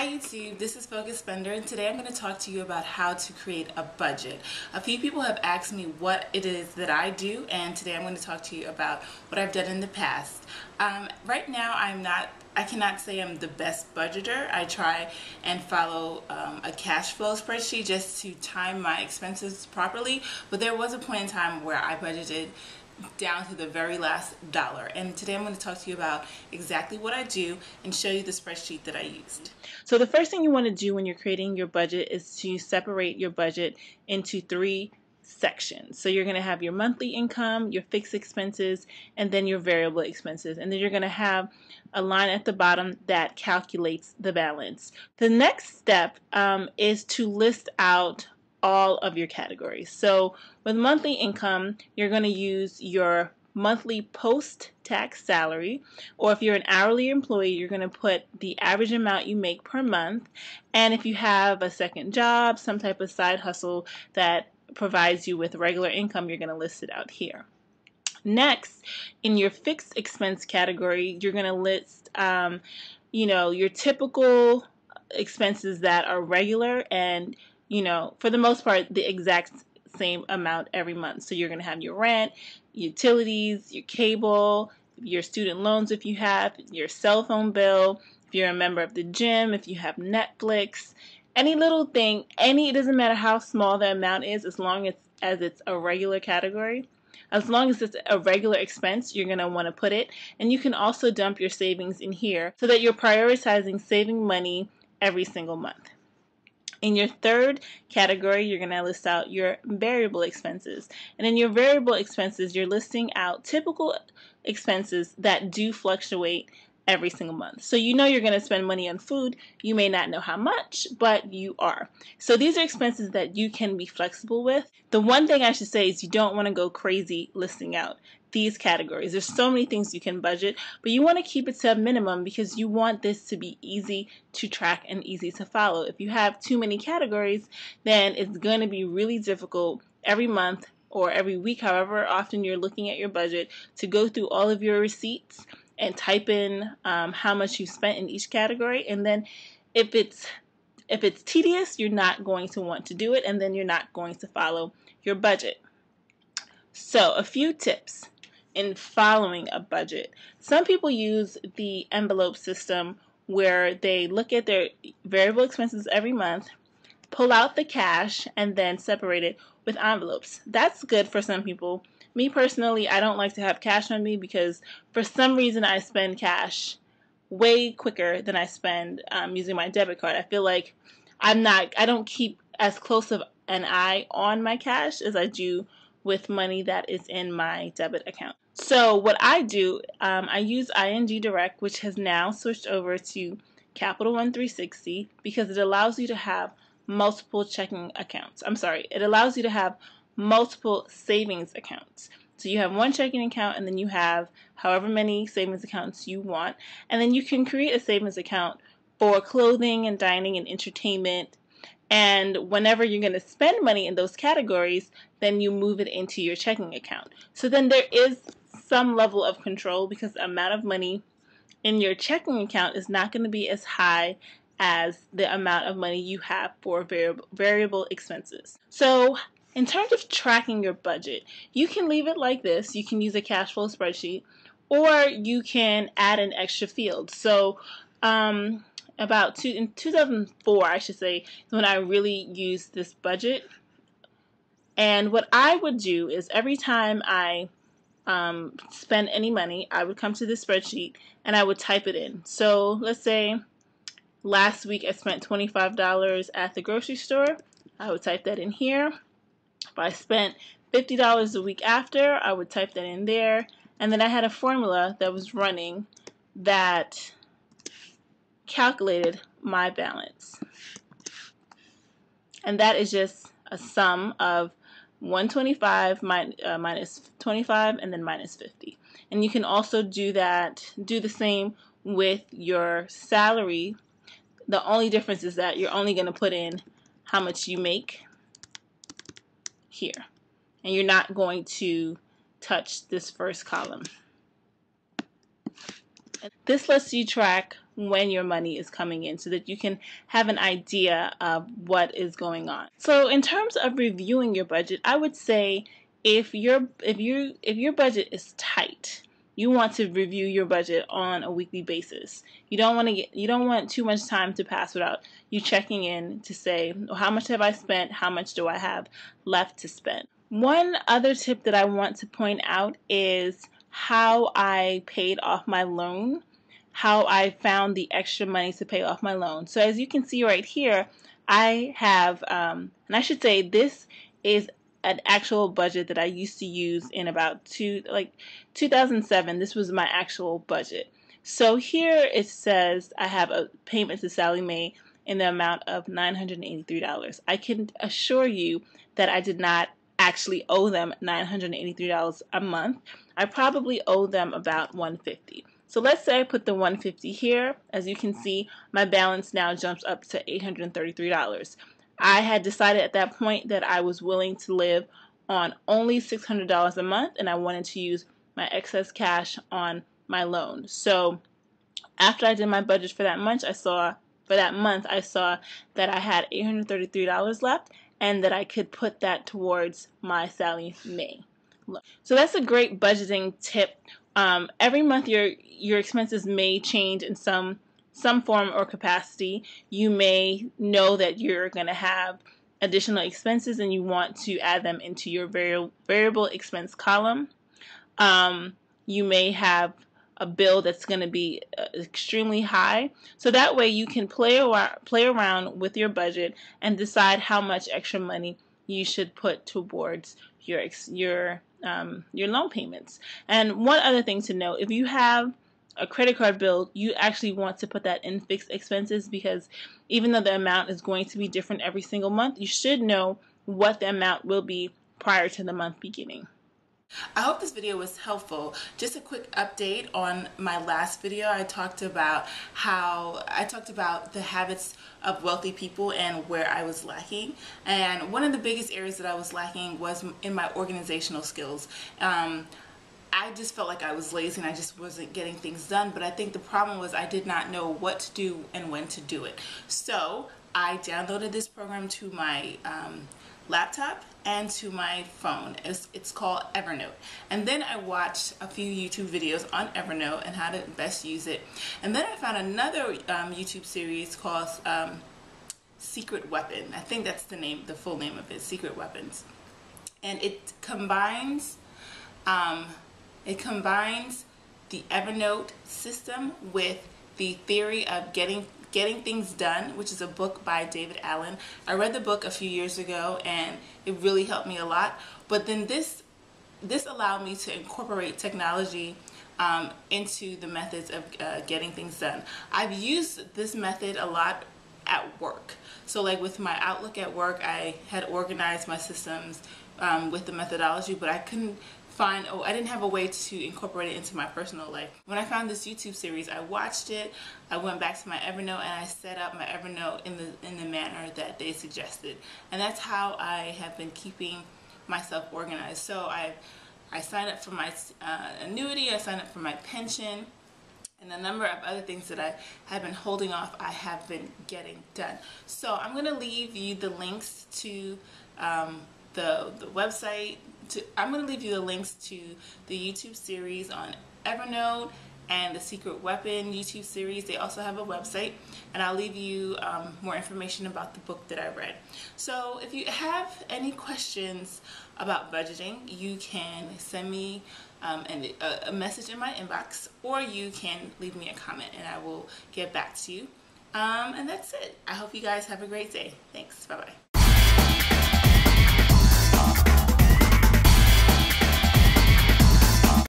Hi YouTube, this is Focus Spender, and today I'm going to talk to you about how to create a budget. A few people have asked me what it is that I do, and today I'm going to talk to you about what I've done in the past. Right now I cannot say I'm the best budgeter. I try and follow a cash flow spreadsheet just to time my expenses properly, but there was a point in time where I budgeted down to the very last dollar. And today I'm going to talk to you about exactly what I do and show you the spreadsheet that I used. So the first thing you want to do when you're creating your budget is to separate your budget into three sections. So you're going to have your monthly income, your fixed expenses, and then your variable expenses. And then you're going to have a line at the bottom that calculates the balance. The next step is to list out all of your categories. So with monthly income, you're going to use your monthly post-tax salary, or if you're an hourly employee, you're going to put the average amount you make per month. And if you have a second job, some type of side hustle that provides you with regular income, you're going to list it out here. Next, in your fixed expense category, you're going to list your typical expenses that are regular and for the most part, the exact same amount every month. So you're going to have your rent, utilities, your cable, your student loans if you have, your cell phone bill, if you're a member of the gym, if you have Netflix, any little thing, it doesn't matter how small the amount is, as long as it's a regular category. As long as it's a regular expense, you're going to want to put it. And you can also dump your savings in here so that you're prioritizing saving money every single month. In your third category, you're going to list out your variable expenses. And in your variable expenses, you're listing out typical expenses that do fluctuate every single month. So you know you're going to spend money on food. You may not know how much, but you are. So these are expenses that you can be flexible with. The one thing I should say is you don't want to go crazy listing out these categories. There's so many things you can budget, but you want to keep it to a minimum because you want this to be easy to track and easy to follow. If you have too many categories, then it's going to be really difficult every month or every week, however often you're looking at your budget, to go through all of your receipts and type in how much you spent in each category. And then if it's tedious, you're not going to want to do it, and then you're not going to follow your budget. So a few tips in following a budget. Some people use the envelope system where they look at their variable expenses every month, pull out the cash, and then separate it with envelopes. That's good for some people. Me personally, I don't like to have cash on me because for some reason I spend cash way quicker than I spend using my debit card. I feel like I don't keep as close of an eye on my cash as I do with money that is in my debit account. So what I do, I use ING Direct, which has now switched over to Capital One 360 because it allows you to have multiple checking accounts. It allows you to have multiple savings accounts. So you have one checking account, and then you have however many savings accounts you want, and then you can create a savings account for clothing and dining and entertainment. And whenever you're going to spend money in those categories, then you move it into your checking account. So then there is some level of control because the amount of money in your checking account is not going to be as high as the amount of money you have for variable expenses. So in terms of tracking your budget, you can leave it like this. You can use a cash flow spreadsheet, or you can add an extra field. So in 2004, I should say, is when I really used this budget. And what I would do is every time I spend any money, I would come to this spreadsheet and I would type it in. So let's say last week I spent $25 at the grocery store. I would type that in here. If I spent $50 a week after, I would type that in there. And then I had a formula that was running that calculated my balance. And that is just a sum of 125 minus 25 and then minus 50. And you can also do the same with your salary. The only difference is that you're only going to put in how much you make here. And you're not going to touch this first column. This lets you track when your money is coming in so that you can have an idea of what is going on. So in terms of reviewing your budget, I would say if your budget is tight, you want to review your budget on a weekly basis. You don't want too much time to pass without you checking in to say, well, how much have I spent? How much do I have left to spend? One other tip that I want to point out is how I paid off my loan, how I found the extra money to pay off my loan. So as you can see right here, I have, and I should say this is an actual budget that I used to use in about 2007. This was my actual budget. So here it says I have a payment to Sally Mae in the amount of $983. I can assure you that I did not actually owe them $983 a month. I probably owe them about $150. So let's say I put the $150 here. As you can see, my balance now jumps up to $833. I had decided at that point that I was willing to live on only $600 a month, and I wanted to use my excess cash on my loan. So after I did my budget for that month, I saw that I had $833 left, and that I could put that towards my Sally Mae loan. So that's a great budgeting tip. Every month your expenses may change in some form or capacity. You may know that you're going to have additional expenses and you want to add them into your variable expense column. You may have a bill that's going to be extremely high. So that way you can play around with your budget and decide how much extra money you should put towards your loan payments. And one other thing to note, if you have a credit card bill, you actually want to put that in fixed expenses, because even though the amount is going to be different every single month, you should know what the amount will be prior to the month beginning. I hope this video was helpful. Just a quick update on my last video. I talked about the habits of wealthy people and where I was lacking. And one of the biggest areas that I was lacking was in my organizational skills. I just felt like I was lazy and I just wasn't getting things done. But I think the problem was I did not know what to do and when to do it. So I downloaded this program to my laptop and to my phone. It's called Evernote. And then I watched a few YouTube videos on Evernote and how to best use it. And then I found another YouTube series called Secret Weapon. I think that's the full name of it, Secret Weapons. And it combines the Evernote system with the theory of getting things done, which is a book by David Allen. I read the book a few years ago and it really helped me a lot. But then this allowed me to incorporate technology into the methods of getting things done. I've used this method a lot at work. So like with my Outlook at work, I had organized my systems with the methodology, but I didn't have a way to incorporate it into my personal life. When I found this YouTube series, I watched it, I went back to my Evernote, and I set up my Evernote in the manner that they suggested. And that's how I have been keeping myself organized. So I signed up for my annuity, I signed up for my pension, and a number of other things that I have been holding off, I have been getting done. So I'm going to leave you the links to the website. I'm going to leave you the links to the YouTube series on Evernote and the Secret Weapon YouTube series. They also have a website, and I'll leave you more information about the book that I read. So if you have any questions about budgeting, you can send me a message in my inbox, or you can leave me a comment and I will get back to you. And that's it. I hope you guys have a great day. Thanks. Bye-bye.